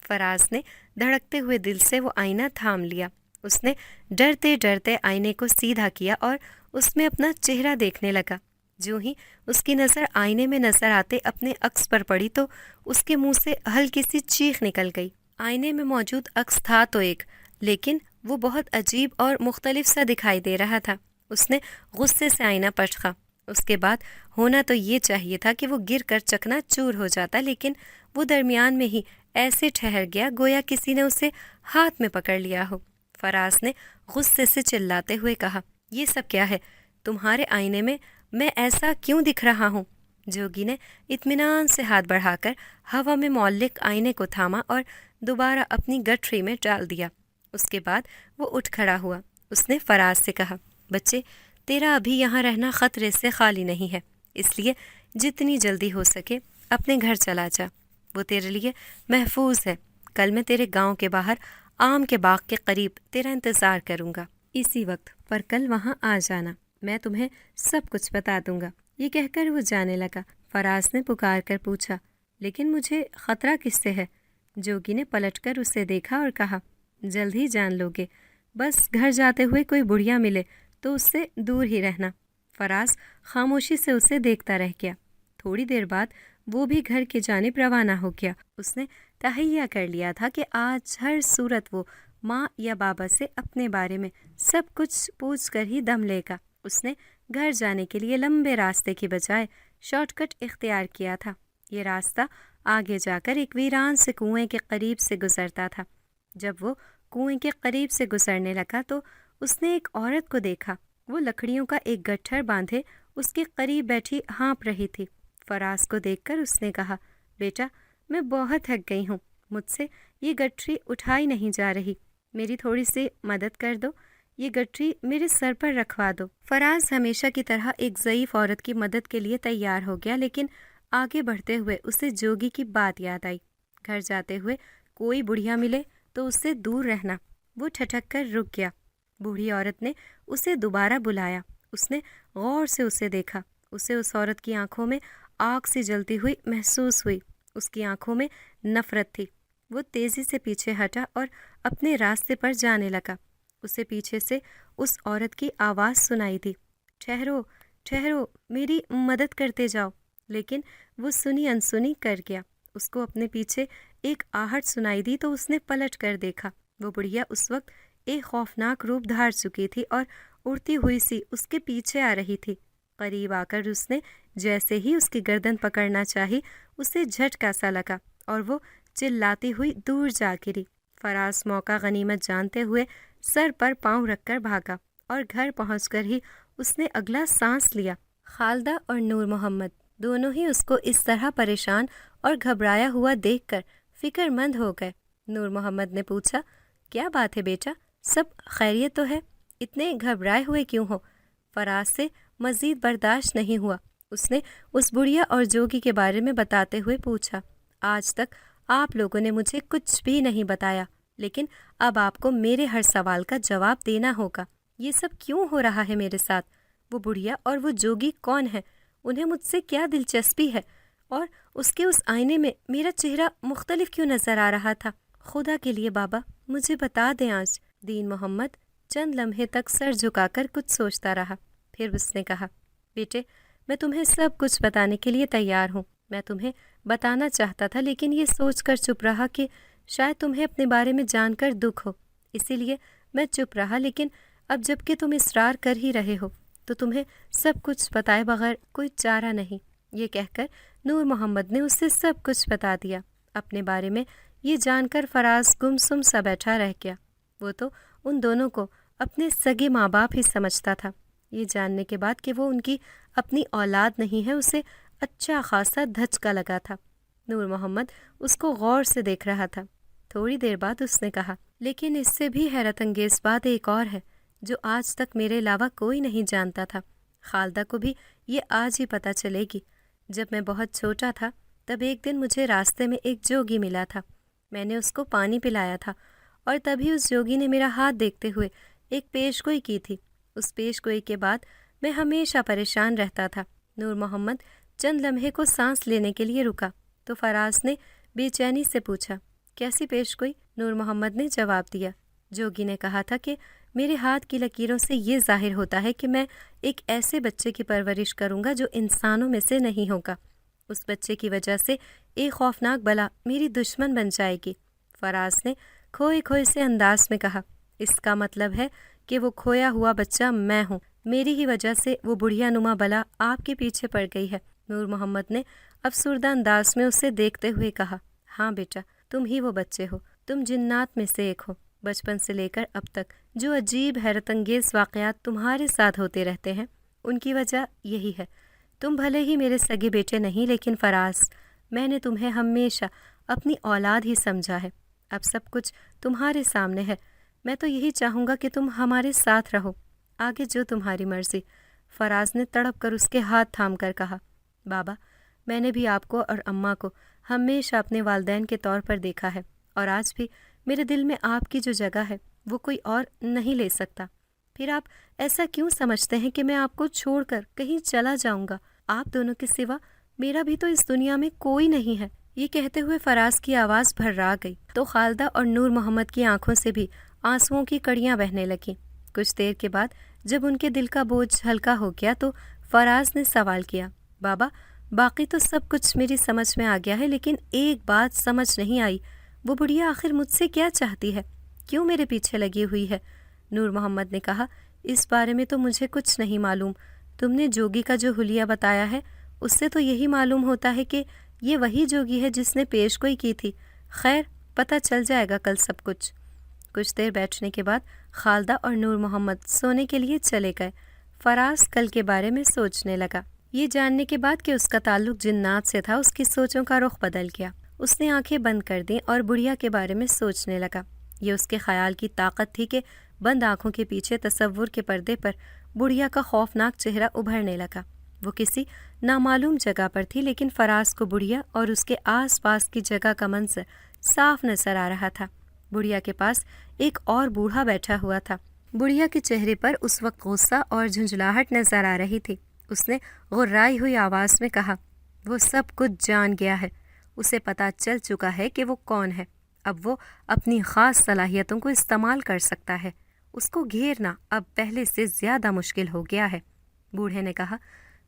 فراز نے دھڑکتے ہوئے دل سے وہ آئینہ تھام لیا۔ اس نے ڈرتے ڈرتے آئینے کو سیدھا کیا اور اس میں اپنا چہرہ دیکھنے لگا۔ جو ہی اس کی نظر آئینے میں نظر آتے اپنے عکس پر پڑی تو اس کے منہ سے ہلکی سی چیخ نکل گئی۔ آئینے میں موجود عکس تھا تو ایک، لیکن وہ بہت عجیب اور مختلف سا دکھائی دے رہا تھا۔ اس نے غصے سے آئینہ پچھا۔ اس کے بعد ہونا تو یہ چاہیے تھا کہ وہ گر کر چکنا چور ہو جاتا، لیکن وہ درمیان میں ہی ایسے ٹھہر گیا گویا کسی نے اسے ہاتھ میں پکڑ لیا ہو۔ فراز نے غصے سے چلاتے ہوئے کہا، یہ سب کیا ہے؟ تمہارے آئینے میں میں ایسا کیوں دکھ رہا ہوں؟ جوگی نے اطمینان سے ہاتھ بڑھا کر ہوا میں معلق آئینے کو تھاما اور دوبارہ اپنی گٹھری میں ڈال دیا۔ اس کے بعد وہ اٹھ کھڑا ہوا۔ اس نے فراز سے کہا، بچے، تیرا ابھی یہاں رہنا خطرے سے خالی نہیں ہے، اس لیے جتنی جلدی ہو سکے اپنے گھر چلا جا، وہ تیرے لیے محفوظ ہے۔ کل میں تیرے گاؤں کے باہر آم کے باغ کے قریب تیرا انتظار کروں گا، اسی وقت پر کل وہاں آ جانا، میں تمہیں سب کچھ بتا دوں گا۔ یہ کہہ کر وہ جانے لگا۔ فراز نے پکار کر پوچھا، لیکن مجھے خطرہ کس سے ہے؟ جوگی نے پلٹ کر اسے دیکھا اور کہا، جلد ہی جان لوگے، بس گھر جاتے ہوئے کوئی بڑھیا ملے تو اس سے دور ہی رہنا۔ فراز خاموشی سے اسے دیکھتا رہ گیا۔ تھوڑی دیر بعد وہ بھی گھر کی جانب روانہ ہو گیا۔ اس نے تہیہ کر لیا تھا کہ آج ہر صورت وہ ماں یا بابا سے اپنے بارے میں سب کچھ پوچھ کر ہی دم لے گا۔ اس نے گھر جانے کے لیے لمبے راستے کی بجائے شارٹ کٹ اختیار کیا تھا۔ یہ راستہ آگے جا کر ایک ویران سے کنویں کے قریب سے گزرتا تھا۔ جب وہ کنویں کے قریب سے گزرنے لگا تو اس نے ایک عورت کو دیکھا۔ وہ لکڑیوں کا ایک گٹھر باندھے اس کے قریب بیٹھی ہانپ رہی تھی۔ فراز کو دیکھ کر اس نے کہا، بیٹا، میں بہت تھک گئی ہوں، مجھ سے یہ گٹھری اٹھائی نہیں جا رہی، میری تھوڑی سی مدد کر دو، یہ گٹھری میرے سر پر رکھوا دو۔ فراز ہمیشہ کی طرح ایک ضعیف عورت کی مدد کے لیے تیار ہو گیا، لیکن آگے بڑھتے ہوئے اسے جوگی کی بات یاد آئی، گھر جاتے ہوئے کوئی بڑھیا ملے تو اس سے دور رہنا۔ وہ ٹھٹک کر رک گیا۔ بوڑھی عورت نے اسے دوبارہ بلایا۔ اس نے غور سے اسے دیکھا۔ اسے اس عورت کی آنکھوں میں آگ سی جلتی ہوئی محسوس ہوئی۔ اس کی آنکھوں میں نفرت تھی۔ وہ تیزی سے پیچھے ہٹا اور اپنے راستے پر جانے لگا۔ اسے پیچھے سے اس عورت کی آواز سنائی دی، ٹھہرو، ٹھہرو، میری مدد کرتے جاؤ۔ لیکن وہ سنی انسنی کر گیا۔ اس کو اپنے پیچھے ایک آہٹ سنائی دی تو اس نے پلٹ کر دیکھا۔ وہ بڑھیا اس وقت ایک خوفناک روپ دھار چکی تھی اور اڑتی ہوئی سی اس کے پیچھے آ رہی تھی۔ قریب آ کر اس نے جیسے ہی اس کی گردن پکڑنا چاہی، اسے جھٹکا سا لگا اور وہ چلاتی ہوئی دور جا گری۔ فراز موقع غنیمت جانتے ہوئے سر پر پاؤں رکھ کر بھاگا اور گھر پہنچ کر ہی اس نے اگلا سانس لیا۔ خالدہ اور نور محمد دونوں ہی اس کو اس طرح پریشان اور گھبرایا ہوا دیکھ کر فکر مند ہو گئے۔ نور محمد نے پوچھا، کیا بات ہے بیٹا، سب خیریت تو ہے؟ اتنے گھبرائے ہوئے کیوں ہو؟ فراز سے مزید برداشت نہیں ہوا۔ اس نے اس بڑھیا اور جوگی کے بارے میں بتاتے ہوئے پوچھا، آج تک آپ لوگوں نے مجھے کچھ بھی نہیں بتایا، لیکن اب آپ کو میرے ہر سوال کا جواب دینا ہوگا۔ یہ سب کیوں ہو رہا ہے میرے ساتھ؟ وہ بڑھیا اور وہ جوگی کون ہے؟ انہیں مجھ سے کیا دلچسپی ہے؟ اور اس کے اس آئینے میں میرا چہرہ مختلف کیوں نظر آ رہا تھا؟ خدا کے لیے بابا مجھے بتا دیں آج۔ دین محمد چند لمحے تک سر جھکا کر کچھ سوچتا رہا، پھر اس نے کہا، بیٹے، میں تمہیں سب کچھ بتانے کے لیے تیار ہوں۔ میں تمہیں بتانا چاہتا تھا، لیکن یہ سوچ کر چپ رہا کہ شاید تمہیں اپنے بارے میں جان کر دکھ ہو، اسی لیے میں چپ رہا۔ لیکن اب جب کہ تم اصرار کر ہی رہے ہو تو تمہیں سب کچھ بتائے بغیر کوئی چارہ نہیں۔ یہ کہہ کر نور محمد نے اسے سب کچھ بتا دیا اپنے بارے میں۔ یہ جان کر فراز گمسم سا بیٹھا رہ گیا۔ وہ تو ان دونوں کو اپنے سگے ماں باپ ہی سمجھتا تھا۔ یہ جاننے کے بعد کہ وہ ان کی اپنی اولاد نہیں ہے، اسے اچھا خاصا دھچکا لگا تھا۔ نور محمد اس کو غور سے دیکھ رہا تھا۔ تھوڑی دیر بعد اس نے کہا، لیکن اس سے بھی حیرت انگیز بات ایک اور ہے جو آج تک میرے علاوہ کوئی نہیں جانتا تھا۔ خالدہ کو بھی یہ آج ہی پتہ چلے گی۔ جب میں بہت چھوٹا تھا تب ایک دن مجھے راستے میں ایک جوگی ملا تھا۔ میں نے اس کو پانی پلایا تھا اور تبھی اس جوگی نے میرا ہاتھ دیکھتے ہوئے ایک پیش گوئی کی تھی۔ اس پیش گوئی کے بعد میں ہمیشہ پریشان رہتا تھا۔ نور محمد چند لمحے کو سانس لینے کے لیے رکا تو فراز نے بے چینی سے پوچھا، کیسی پیش گوئی؟ نور محمد نے جواب دیا، جوگی نے کہا تھا کہ میرے ہاتھ کی لکیروں سے یہ ظاہر ہوتا ہے کہ میں ایک ایسے بچے کی پرورش کروں گا جو انسانوں میں سے نہیں ہوگا۔ اس بچے کی وجہ سے ایک خوفناک بلا میری دشمن بن جائے گی۔ فراز نے کھوئے کھوئے سے انداز میں کہا، اس کا مطلب ہے کہ وہ کھویا ہوا بچہ میں ہوں، میری ہی وجہ سے وہ بڑھیا نما بلا آپ کے پیچھے پڑ گئی ہے۔ نور محمد نے افسردہ انداز میں اسے دیکھتے ہوئے کہا، ہاں بیٹا، تم ہی وہ بچے ہو، تم جنات میں سے ایک ہو۔ بچپن سے لے کر اب تک جو عجیب حیرت انگیز واقعات تمہارے ساتھ ہوتے رہتے ہیں ان کی وجہ یہی ہے۔ تم بھلے ہی میرے سگے بیٹے نہیں، لیکن فراز، میں نے تمہیں ہمیشہ اپنی اولاد ہی سمجھا ہے۔ اب سب کچھ تمہارے سامنے ہے، میں تو یہی چاہوں گا کہ تم ہمارے ساتھ رہو، آگے جو تمہاری مرضی۔ فراز نے تڑپ کر اس کے ہاتھ تھام کر کہا، بابا، میں نے بھی آپ کو اور اماں کو ہمیشہ اپنے والدین کے طور پر دیکھا ہے، اور آج بھی میرے دل میں آپ کی جو جگہ ہے وہ کوئی اور نہیں لے سکتا۔ پھر آپ ایسا کیوں سمجھتے ہیں کہ میں آپ کو چھوڑ کر کہیں چلا جاؤں گا؟ آپ دونوں کے سوا میرا بھی تو اس دنیا میں کوئی نہیں ہے۔ یہ کہتے ہوئے فراز کی آواز بھرا گئی تو خالدہ اور نور محمد کی آنکھوں سے بھی آنسوؤں کی کڑیاں بہنے لگیں۔ کچھ دیر کے بعد جب ان کے دل کا بوجھ ہلکا ہو گیا تو فراز نے سوال کیا، بابا، باقی تو سب کچھ میری سمجھ میں آ گیا ہے، لیکن ایک بات سمجھ نہیں آئی، وہ بڑھیا آخر مجھ سے کیا چاہتی ہے؟ کیوں میرے پیچھے لگی ہوئی ہے؟ نور محمد نے کہا، اس بارے میں تو مجھے کچھ نہیں معلوم۔ تم نے جوگی کا جو حلیہ بتایا ہے اس سے تو یہی معلوم ہوتا ہے کہ یہ وہی جوگی ہے جس نے پیش گوئی کی تھی۔ خیر، پتہ چل جائے گا کل سب کچھ۔ کچھ دیر بیٹھنے کے بعد خالدہ اور نور محمد سونے کے لیے چلے گئے۔ فراز کل کے بارے میں سوچنے لگا۔ یہ جاننے کے بعد کہ اس کا تعلق جنات سے تھا، اس کی سوچوں کا رخ بدل گیا۔ اس نے آنکھیں بند کر دیں اور بڑھیا کے بارے میں سوچنے لگا۔ یہ اس کے خیال کی طاقت تھی کہ بند آنکھوں کے پیچھے تصور کے پردے پر بڑھیا کا خوفناک چہرہ ابھرنے لگا۔ وہ کسی نامعلوم جگہ پر تھی، لیکن فراز کو بڑھیا اور اس کے آس پاس کی جگہ کا منظر صاف نظر آ رہا تھا۔ بڑھیا کے پاس ایک اور بوڑھا بیٹھا ہوا تھا۔ بڑھیا کے چہرے پر اس وقت غصہ اور جھنجھلاہٹ نظر آ رہی تھی۔ اس نے غرائی ہوئی آواز میں کہا، وہ سب کچھ جان گیا ہے، اسے پتہ چل چکا ہے کہ وہ کون ہے۔ اب وہ اپنی خاص صلاحیتوں کو استعمال کر سکتا ہے۔ اس کو گھیرنا اب پہلے سے زیادہ مشکل ہو گیا ہے۔ بوڑھے نے کہا،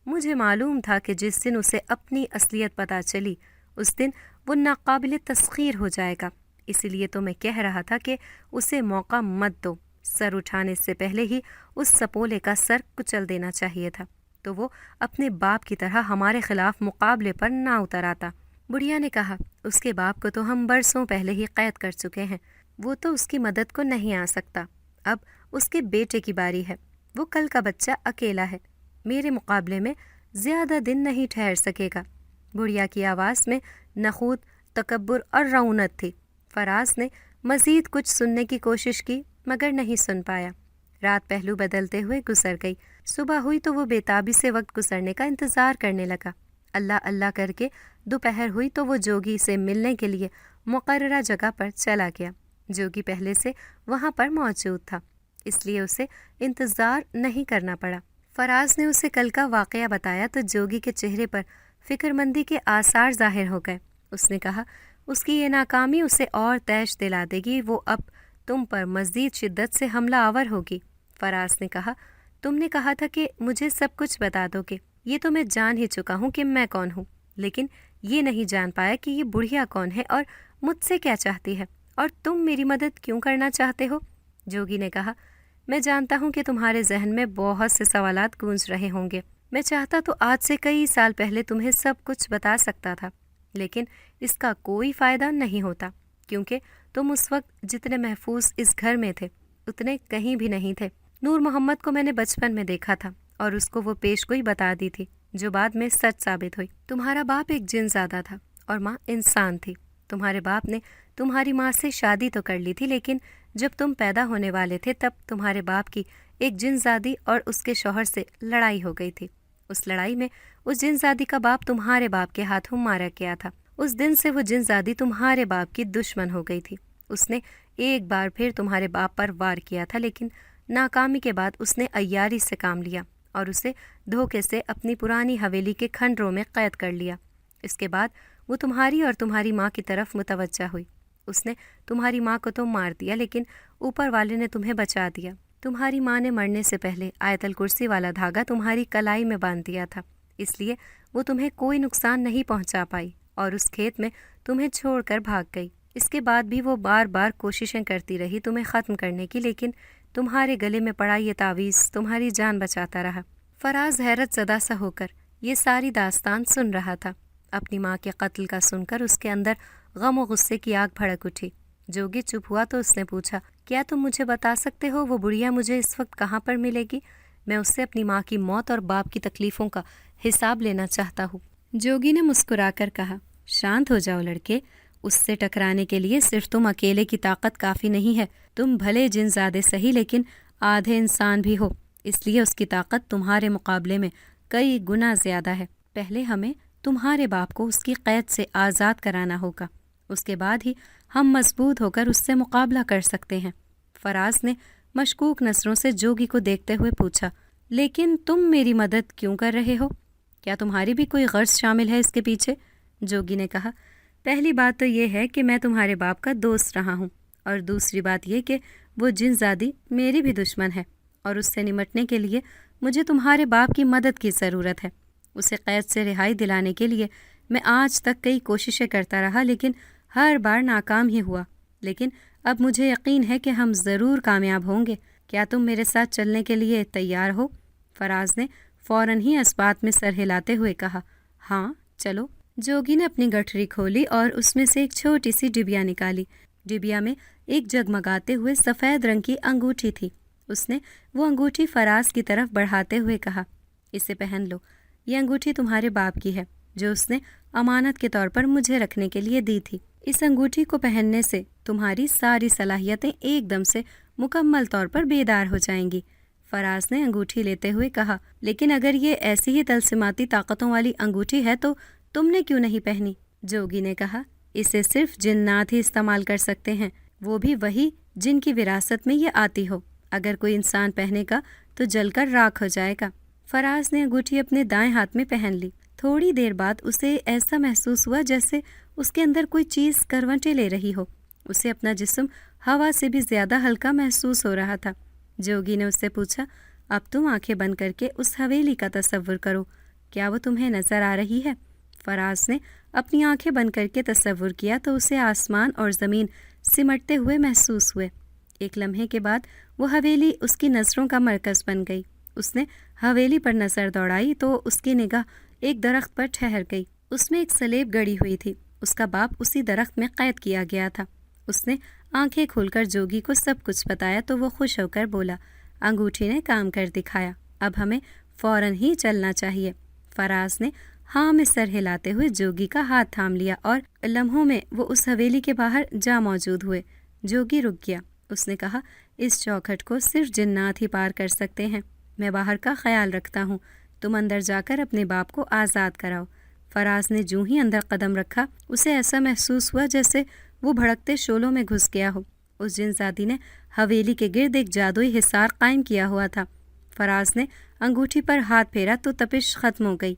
مجھے معلوم تھا کہ جس دن اسے اپنی اصلیت پتہ چلی اس دن وہ ناقابل تسخیر ہو جائے گا۔ اسی لیے تو میں کہہ رہا تھا کہ اسے موقع مت دو۔ سر اٹھانے سے پہلے ہی اس سپولے کا سر کچل دینا چاہیے تھا، تو وہ اپنے باپ کی طرح ہمارے خلاف مقابلے پر نہ اتر آتا۔ بڑھیا نے کہا، اس کے باپ کو تو ہم برسوں پہلے ہی قید کر چکے ہیں، وہ تو اس کی مدد کو نہیں آ سکتا۔ اب اس کے بیٹے کی باری ہے، وہ کل کا بچہ اکیلا ہے، میرے مقابلے میں زیادہ دن نہیں ٹھہر سکے گا۔ بڑھیا کی آواز میں نخوت، تکبر اور رعونت تھی۔ فراز نے مزید کچھ سننے کی کوشش کی مگر نہیں سن پایا۔ رات پہلو بدلتے ہوئے گزر گئی۔ صبح ہوئی تو وہ بےتابی سے وقت گزرنے کا انتظار کرنے لگا۔ اللہ اللہ کر کے دوپہر ہوئی تو وہ جوگی سے ملنے کے لیے مقررہ جگہ پر چلا گیا۔ جوگی پہلے سے وہاں پر موجود تھا، اس لیے اسے انتظار نہیں کرنا پڑا۔ فراز نے اسے کل کا واقعہ بتایا تو جوگی کے چہرے پر فکر مندی کے آثار ظاہر ہو گئے۔ اس نے کہا، اس کی یہ ناکامی اسے اور تیش دلا دے گی، وہ اب تم پر مزید شدت سے حملہ آور ہوگی۔ فراز نے کہا، تم نے کہا تھا کہ مجھے سب کچھ بتا دو گے، یہ تو میں جان ہی چکا ہوں کہ میں کون ہوں، لیکن یہ نہیں جان پایا کہ یہ بڑھیا کون ہے اور مجھ سے کیا چاہتی ہے، اور تم میری مدد کیوں کرنا چاہتے ہو؟ جوگی نے کہا، میں جانتا ہوں کہ تمہارے ذہن میں بہت سے سوالات گونج رہے ہوں گے۔ میں چاہتا تو آج سے کئی سال پہلے تمہیں سب کچھ بتا سکتا تھا، لیکن اس کا کوئی فائدہ نہیں ہوتا، کیونکہ تم اس وقت جتنے محفوظ اس گھر میں تھے اتنے کہیں بھی نہیں تھے۔ نور محمد کو میں نے بچپن میں دیکھا تھا اور اس کو وہ پیش گوئی بتا دی تھی جو بعد میں سچ ثابت ہوئی۔ تمہارا باپ ایک جن زادہ تھا اور ماں انسان تھی۔ تمہارے باپ نے تمہاری ماں سے شادی تو کر لی تھی، لیکن جب تم پیدا ہونے والے تھے تب تمہارے باپ کی ایک جنزادی اور اس کے شوہر سے لڑائی ہو گئی تھی۔ اس لڑائی میں اس جنزادی کا باپ تمہارے باپ کے ہاتھوں مارا گیا تھا۔ اس دن سے وہ جنزادی تمہارے باپ کی دشمن ہو گئی تھی۔ اس نے ایک بار پھر تمہارے باپ پر وار کیا تھا، لیکن ناکامی کے بعد اس نے عیاری سے کام لیا اور اسے دھوکے سے اپنی پرانی حویلی کے کھنڈروں میں قید کر لیا۔ اس کے بعد وہ تمہاری اور تمہاری ماں کی طرف متوجہ ہوئی۔ اس نے تمہاری ماں کو تو مار دیا، لیکن اوپر والے نے تمہیں بچا دیا۔ تمہاری ماں نے مرنے سے پہلے آیت الکرسی والا دھاگا تمہاری کلائی میں باندھ دیا تھا، اس لیے وہ تمہیں کوئی نقصان نہیں پہنچا پائی اور اس کھیت میں تمہیں چھوڑ کر بھاگ گئی۔ اس کے بعد بھی وہ بار بار کوششیں کرتی رہی تمہیں ختم کرنے کی، لیکن تمہارے گلے میں پڑا یہ تعویذ تمہاری جان بچاتا رہا۔ فراز حیرت زدہ سا ہو کر یہ ساری داستان سن رہا تھا۔ اپنی ماں کے قتل کا سن کر اس کے اندر غم و غصے کی آگ بھڑک اٹھی۔ جوگی چپ ہوا تو اس نے پوچھا، کیا تم مجھے بتا سکتے ہو وہ بڑھیا مجھے اس وقت کہاں پر ملے گی؟ میں اس سے اپنی ماں کی موت اور باپ کی تکلیفوں کا حساب لینا چاہتا ہوں۔ جوگی نے مسکرا کر کہا، شانت ہو جاؤ لڑکے، اس سے ٹکرانے کے لیے صرف تم اکیلے کی طاقت کافی نہیں ہے۔ تم بھلے جن زادے سہی لیکن آدھے انسان بھی ہو، اس لیے اس کی طاقت تمہارے مقابلے میں کئی گنا زیادہ ہے۔ پہلے ہمیں تمہارے باپ کو اس کی قید سے آزاد کرانا ہوگا، اس کے بعد ہی ہم مضبوط ہو کر اس سے مقابلہ کر سکتے ہیں۔ فراز نے مشکوک نظروں سے جوگی کو دیکھتے ہوئے پوچھا، لیکن تم میری مدد کیوں کر رہے ہو؟ کیا تمہاری بھی کوئی غرض شامل ہے اس کے پیچھے؟ جوگی نے کہا، پہلی بات تو یہ ہے کہ میں تمہارے باپ کا دوست رہا ہوں، اور دوسری بات یہ کہ وہ جن زادی میری بھی دشمن ہے، اور اس سے نمٹنے کے لیے مجھے تمہارے باپ کی مدد کی ضرورت ہے۔ اسے قید سے رہائی دلانے کے لیے میں آج تک کئی کوششیں کرتا رہا، لیکن ہر بار ناکام ہی ہوا۔ لیکن اب مجھے یقین ہے کہ ہم ضرور کامیاب ہوں گے۔ کیا تم میرے ساتھ چلنے کے لیے تیار ہو؟ فراز نے فوراً ہی اس بات میں سر ہلاتے ہوئے کہا، ہاں چلو۔ جوگی نے اپنی گٹھری کھولی اور اس میں سے ایک چھوٹی سی ڈبیا نکالی۔ ڈبیا میں ایک جگمگاتے ہوئے سفید رنگ کی انگوٹھی تھی۔ اس نے وہ انگوٹھی فراز کی طرف بڑھاتے ہوئے کہا، اسے پہن لو، یہ انگوٹھی تمہارے باپ کی ہے جو اس نے امانت کے طور پر مجھے رکھنے کے لیے دی تھی۔ اس انگوٹھی کو پہننے سے تمہاری ساری صلاحیتیں ایک دم سے مکمل طور پر بیدار ہو جائیں گی۔ فراز نے انگوٹھی لیتے ہوئے کہا، لیکن اگر یہ ایسی ہی طلسماتی طاقتوں والی انگوٹھی ہے تو تم نے کیوں نہیں پہنی؟ جوگی نے کہا، اسے صرف جنات ہی استعمال کر سکتے ہیں، وہ بھی وہی جن کی وراثت میں یہ آتی ہو۔ اگر کوئی انسان پہنے گا تو جل کر راکھ ہو جائے گا۔ فراز نے انگوٹھی اپنے دائیں ہاتھ میں پہن لی۔ تھوڑی دیر بعد اسے ایسا محسوس ہوا جیسے اس کے اندر کوئی چیز کروٹیں لے رہی ہو۔ اسے اپنا جسم ہوا سے بھی زیادہ ہلکا محسوس ہو رہا تھا۔ جوگی نے اس سے پوچھا، اب تم آنکھیں بند کر کے اس حویلی کا تصور کرو، کیا وہ تمہیں نظر آ رہی ہے؟ فراز نے اپنی آنکھیں بند کر کے تصور کیا تو اسے آسمان اور زمین سمٹتے ہوئے محسوس ہوئے۔ ایک لمحے کے بعد وہ حویلی اس کی نظروں کا مرکز بن گئی۔ اس نے حویلی پر نظر دوڑائی تو اس کی نگاہ ایک درخت پر ٹھہر گئی۔ اس میں ایک سلیب گڑی ہوئی تھی۔ اس کا باپ اسی درخت میں قید کیا گیا تھا۔ اس نے آنکھیں کھول کر جوگی کو سب کچھ بتایا تو وہ خوش ہو کر بولا، انگوٹھی نے کام کر دکھایا، اب ہمیں فوراً ہی چلنا چاہیے۔ فراز نے ہاں میں سر ہلاتے ہوئے جوگی کا ہاتھ تھام لیا اور لمحوں میں وہ اس حویلی کے باہر جا موجود ہوئے۔ جوگی رک گیا۔ اس نے کہا، اس چوکھٹ کو صرف جنات ہی پار کر سکتے ہیں، میں باہر کا خیال رکھتا ہوں، تم اندر جا کر اپنے باپ کو آزاد کراؤ۔ فراز نے جوں ہی اندر قدم رکھا، اسے ایسا محسوس ہوا جیسے وہ بھڑکتے شعلوں میں گھس گیا ہو۔ اس جنزادی نے حویلی کے گرد ایک جادوئی حصار قائم کیا ہوا تھا۔ فراز نے انگوٹھی پر ہاتھ پھیرا تو تپش ختم ہو گئی۔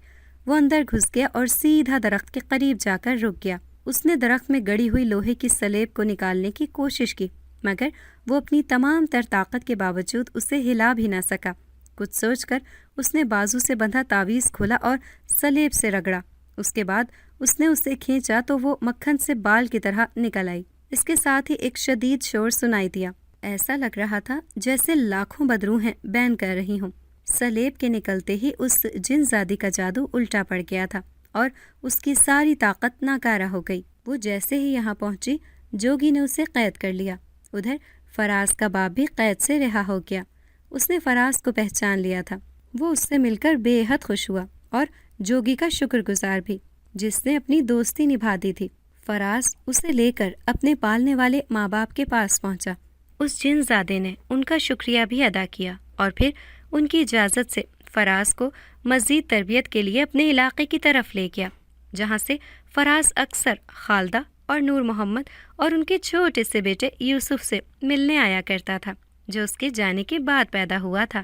وہ اندر گھس گیا اور سیدھا درخت کے قریب جا کر رک گیا۔ اس نے درخت میں گڑی ہوئی لوہے کی سلیب کو نکالنے کی کوشش کی، مگر وہ اپنی تمام تر طاقت کے باوجود اسے ہلا بھی نہ سکا۔ کچھ سوچ کر اس نے بازو سے بندھا تعویذ کھولا اور سلیب سے رگڑا۔ اس کے بعد اس نے اسے کھینچا تو وہ مکھن سے بال کی طرح نکل آئی۔ اس کے ساتھ ہی ایک شدید شور سنائی دیا۔ ایسا لگ رہا تھا جیسے لاکھوں بدروہیں بین کر رہی ہوں۔ سلیب کے نکلتے ہی اس جن زادی کا جادو الٹا پڑ گیا تھا اور اس کی ساری طاقت ناکارہ ہو گئی۔ وہ جیسے ہی یہاں پہنچی، جوگی نے اسے قید کر لیا۔ ادھر فراز کا باپ بھی قید سے رہا ہو گیا۔ اس نے فراز کو پہچان لیا تھا۔ وہ اس سے مل کر بے حد خوش ہوا اور جوگی کا شکر گزار بھی۔ جس نے اپنی دوستی نبھا دی تھی۔ فراز اسے لے کر اپنے پالنے والے ماں باپ کے پاس پہنچا۔ اس جن زادے نے ان کا شکریہ بھی ادا کیا اور پھر ان کی اجازت سے فراز کو مزید تربیت کے لیے اپنے علاقے کی طرف لے گیا، جہاں سے فراز اکثر خالدہ اور نور محمد اور ان کے چھوٹے سے بیٹے یوسف سے ملنے آیا کرتا تھا، جو اس کے جانے کے بعد پیدا ہوا تھا۔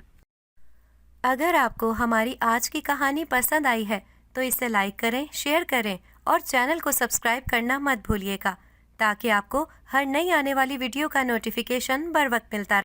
اگر آپ کو ہماری آج کی کہانی پسند آئی ہے تو اسے لائک کریں، شیئر کریں اور چینل کو سبسکرائب کرنا مت بھولیے گا، تاکہ آپ کو ہر نئی آنے والی ویڈیو کا نوٹیفیکیشن بر وقت ملتا رہے۔